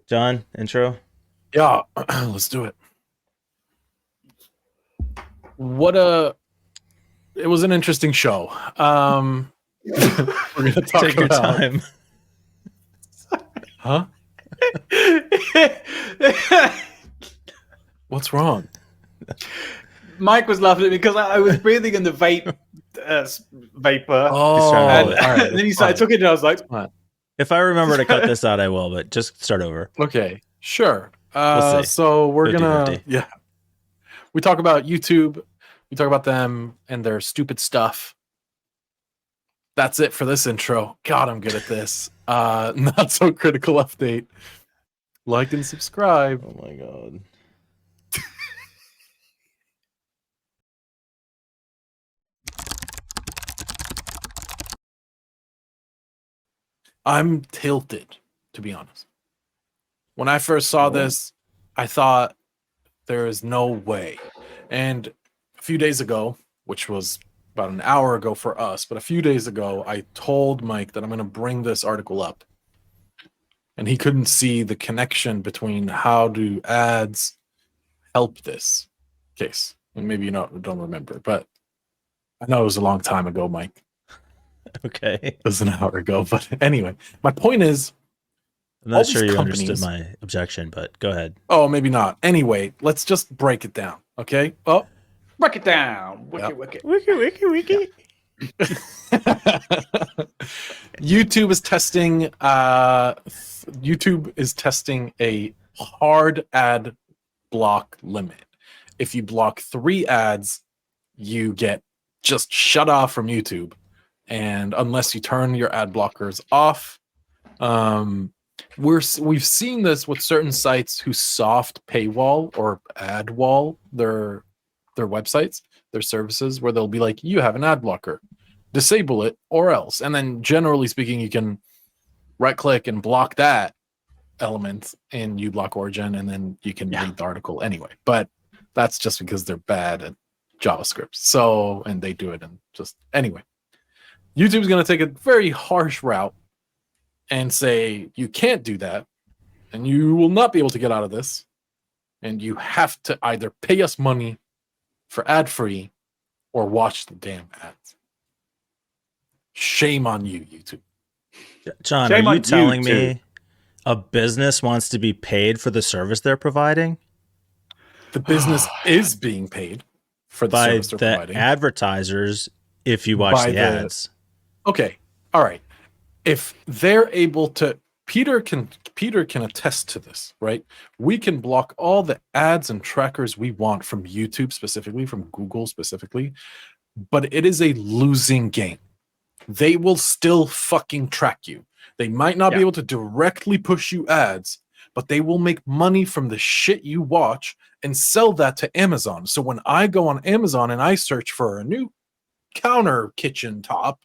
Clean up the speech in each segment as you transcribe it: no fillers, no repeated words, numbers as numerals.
John, intro. Yeah, let's do it. It was an interesting show. We're gonna talk Take your about time. Huh? What's wrong? Mike was laughing at me because I was breathing in the vapor. Oh, trying And, to- all right, and then he that's started fine. talking, and I was like, Fine. If I remember to cut this out, I will, but just start over. Okay, sure. We'll see. So we're 50-50. gonna we talk about YouTube. We talk about them and their stupid stuff. That's it for this intro. God, I'm good at this. Not so critical update. Like and subscribe. Oh my god. I'm tilted, to be honest. When I first saw this, I thought there is no way. And a few days ago, which was about an hour ago for us, but a few days ago, I told Mike that I'm going to bring this article up. And he couldn't see the connection between how do ads help this case. And maybe you don't remember, but I know it was a long time ago, Mike. Okay. It was an hour ago. But anyway, my point is, I'm all not these sure you companies- understood my objection, but go ahead. oh, maybe not. Anyway, let's just break it down, okay? Oh, break it down. Wiki, Yep. wiki. Wiki. YouTube is testing a hard ad block limit. If you block 3 ads, you get just shut off from YouTube, and unless you turn your ad blockers off, we've seen this with certain sites who soft paywall or ad wall their websites, their services, where they'll be like, you have an ad blocker, disable it or else. And then generally speaking, you can right click and block that element in uBlock Origin, and then you can read the article anyway. But that's just because they're bad at JavaScript. So, and they do it and just anyway. YouTube's going to take a very harsh route and say you can't do that, and you will not be able to get out of this, and you have to either pay us money for ad free or watch the damn ads. Shame on you, YouTube. John, Shame are you on telling you, me a business wants to be paid for the service they're providing The business is being paid for the by service they're the providing. advertisers if you watch By the the- ads? Okay, all right. If they're able to, Peter can attest to this, right? We can block all the ads and trackers we want from YouTube specifically, from Google specifically, but it is a losing game. They will still fucking track you. They might not be able to directly push you ads, but they will make money from the shit you watch and sell that to Amazon. So when I go on Amazon and I search for a new counter kitchen top,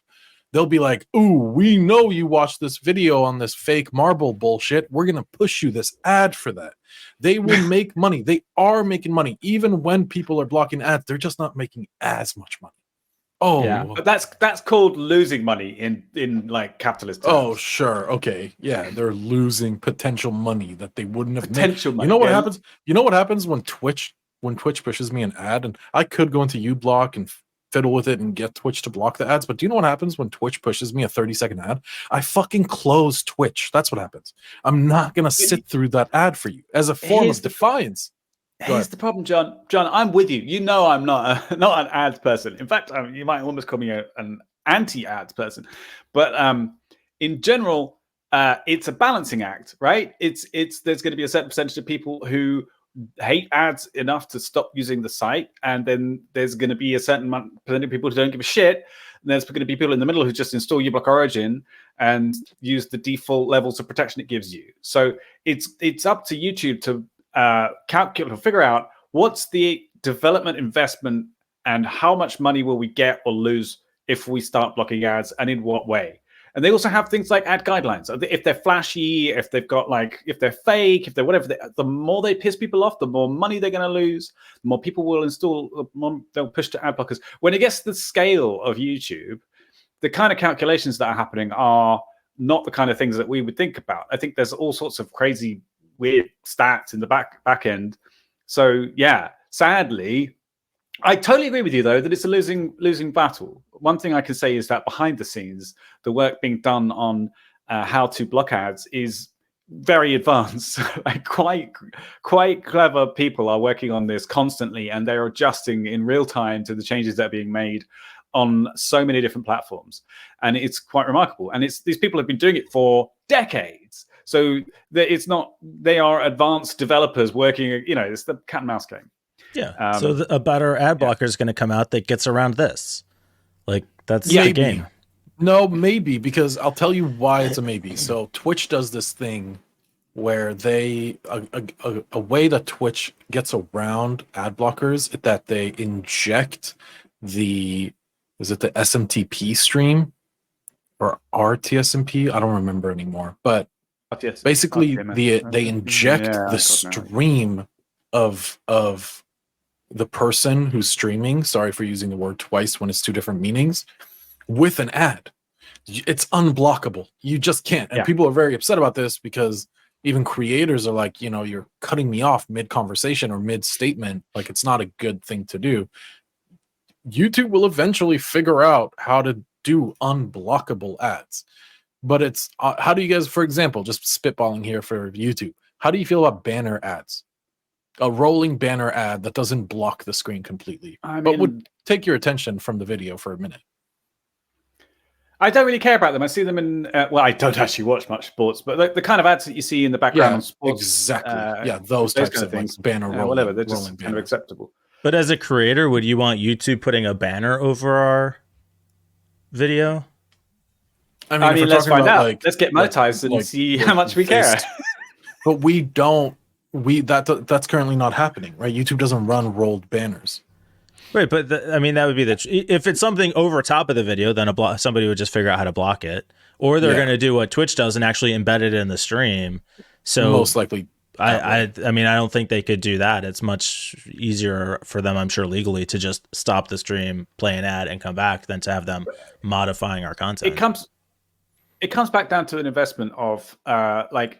they'll be like, ooh, we know you watched this video on this fake marble bullshit. We're going to push you this ad for that. They will make money. They are making money. Even when people are blocking ads, they're just not making as much money. Oh, Yeah, but that's called losing money in like capitalist terms. oh, sure. Okay. Yeah, they're losing potential money that they wouldn't have Potential made. money. You know what Yeah. happens? You know what happens when Twitch pushes me an ad, and I could go into uBlock and fiddle with it and get Twitch to block the ads, but do you know what happens when Twitch pushes me a 30-second ad? I fucking close Twitch. That's what happens. I'm not going to sit through that ad for you as a form Here's of the- defiance. Here's the problem, John. John, I'm with you. You know, I'm not not an ads person. In fact, you might almost call me an anti-ads person. But in general, it's a balancing act, right? It's there's going to be a certain percentage of people who hate ads enough to stop using the site, and then there's going to be a certain percentage of people who don't give a shit. And there's going to be people in the middle who just install uBlock Origin and use the default levels of protection it gives you. So it's up to YouTube to calculate or figure out what's the development investment and how much money will we get or lose if we start blocking ads, and in what way. And they also have things like ad guidelines. If they're flashy, if they've got if they're fake, if they're whatever, the more they piss people off, the more money they're going to lose, the more people will install, the more they'll push to ad blockers. When it gets to the scale of YouTube, the kind of calculations that are happening are not the kind of things that we would think about. I think there's all sorts of crazy weird stats in the back end. So yeah, sadly, I totally agree with you though that it's a losing battle. One thing I can say is that behind the scenes, the work being done on how to block ads is very advanced. Like quite clever people are working on this constantly, and they're adjusting in real time to the changes that are being made on so many different platforms, and it's quite remarkable. And these people have been doing it for decades, so it's not, they are advanced developers working, you know, it's the cat and mouse game. Yeah. So a better ad blocker is going to come out that gets around this. Like that's the Maybe. game. No, maybe, because I'll tell you why it's a maybe. So Twitch does this thing where they a way that Twitch gets around ad blockers is that they inject the SMTP stream or RTSMP? I don't remember anymore. But basically they inject the stream of the person who's streaming, sorry for using the word twice when it's two different meanings, with an ad. It's unblockable. You just can't. And people are very upset about this because even creators are like, you know, you're cutting me off mid-conversation or mid-statement. Like, it's not a good thing to do. YouTube will eventually figure out how to do unblockable ads. But it's, how do you guys, for example, just spitballing here for YouTube, how do you feel about banner ads? A rolling banner ad that doesn't block the screen completely, but would take your attention from the video for a minute. I don't really care about them. I see them in, well, I don't actually watch much sports, but the kind of ads that you see in the background on sports. Exactly. Those types of things. Like banner rolling. Whatever, they're just kind of acceptable. But as a creator, would you want YouTube putting a banner over our video? I mean let's find out. Let's get monetized and see how much we care. But we don't. That's currently not happening, right? YouTube doesn't run rolled banners. Right, but I mean, that would be if it's something over top of the video, then somebody would just figure out how to block it, or they're going to do what Twitch does and actually embed it in the stream. So most likely, I mean, I don't think they could do that. It's much easier for them, I'm sure, legally to just stop the stream, play an ad, and come back than to have them modifying our content. It comes back down to an investment of like.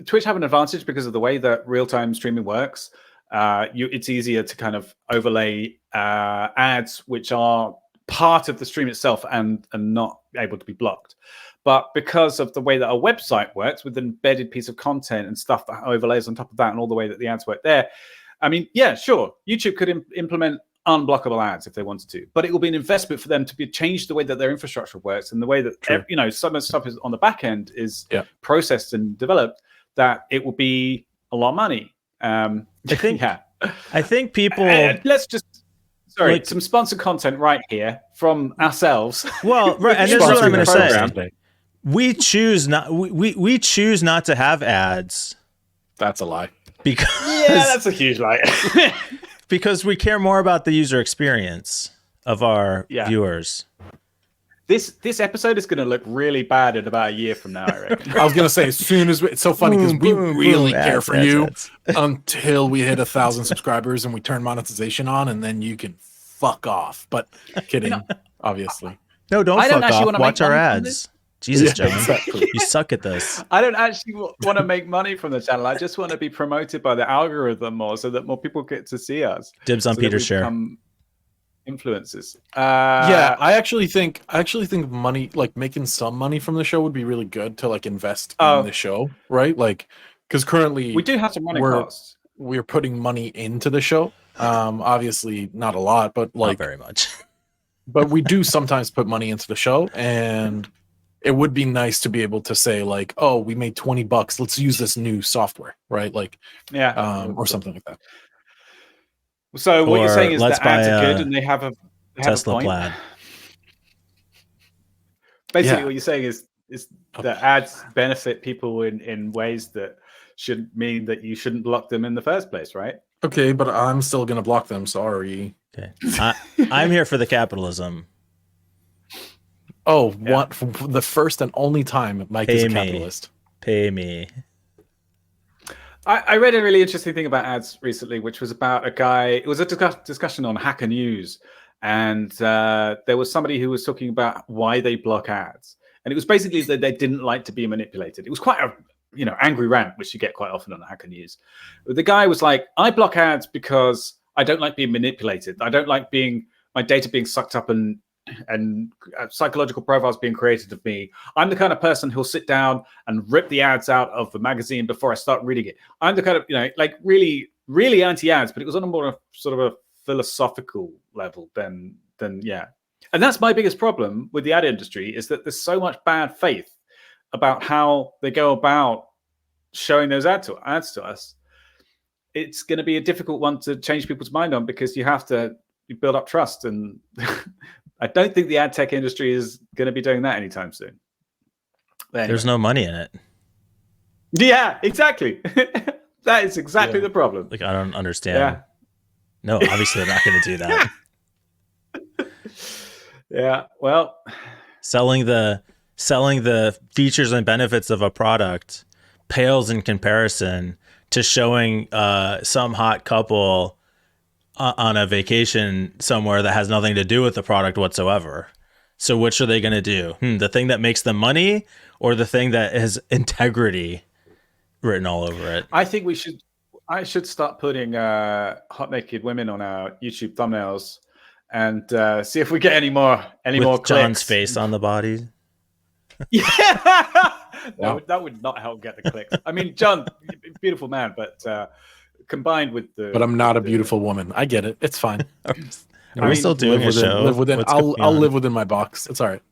Twitch have an advantage because of the way that real-time streaming works. It's easier to kind of overlay ads which are part of the stream itself and not able to be blocked. But because of the way that our website works with an embedded piece of content and stuff that overlays on top of that and all the way that the ads work there, I mean, yeah, sure, YouTube could implement unblockable ads if they wanted to, but it will be an investment for them to change the way that their infrastructure works and the way that you know, some of the stuff is on the back end is processed and developed, that it will be a lot of money. I think people let's just some sponsored content right here from ourselves. Well, right, and this is what I'm going to say. We choose not. We choose not to have ads. That's a lie. Because that's a huge lie. Because we care more about the user experience of our viewers. This episode is going to look really bad in about a year from now, I reckon. I was going to say, as soon as it's so funny because we really care for you until we hit 1,000 subscribers and we turn monetization on, and then you can fuck off. But kidding, obviously. No, don't fuck off. Watch our ads. Jesus, John, you suck at this. I don't actually want to make money from the channel. I just want to be promoted by the algorithm more, so that more people get to see us. Dibs on Peter's share. Influences. I actually think money, like making some money from the show, would be really good to like invest in the show, right? Like, because currently we do have some running costs. We're putting money into the show. Obviously not a lot, but like not very much. But we do sometimes put money into the show, and it would be nice to be able to say like, oh, we made $20. Let's use this new software, right? Like, or something like that. So what you're saying is that ads are good and they have a Tesla plaid. Basically, what you're saying is that ads benefit people in ways that should mean that you shouldn't block them in the first place, right? Okay, but I'm still gonna block them. Sorry. Okay, I'm here for the capitalism. Oh, what? The first and only time Mike is a capitalist. Pay me. I read a really interesting thing about ads recently, which was about a guy. It was a discussion on Hacker News, and there was somebody who was talking about why they block ads, and it was basically that they didn't like to be manipulated. It was quite angry rant, which you get quite often on Hacker News. The guy was like, I block ads because I don't like being manipulated. I don't like my data being sucked up and psychological profiles being created of me. I'm the kind of person who'll sit down and rip the ads out of the magazine before I start reading it. I'm the kind of, like really, really anti-ads, but it was on a more sort of a philosophical level than yeah. And that's my biggest problem with the ad industry, is that there's so much bad faith about how they go about showing those ads to us. It's going to be a difficult one to change people's mind on, because you have to build up trust. And I don't think the ad tech industry is going to be doing that anytime soon. Anyway. There's no money in it. Yeah, exactly. That is exactly the problem. Like, I don't understand. Yeah. No, obviously they're not going to do that. Yeah, well, selling the features and benefits of a product pales in comparison to showing some hot couple on a vacation somewhere that has nothing to do with the product whatsoever. So which are they going to do? The thing that makes them money, or the thing that has integrity written all over it? I think I should start putting hot naked women on our YouTube thumbnails and see if we get any more clicks. John's face on the body. Yeah, that would not help get the clicks. I mean, John, beautiful man, but combined with the. But I'm not a beautiful woman. I get it. It's fine. Are we still doing a show? Live within. I'll live within my box. It's all right.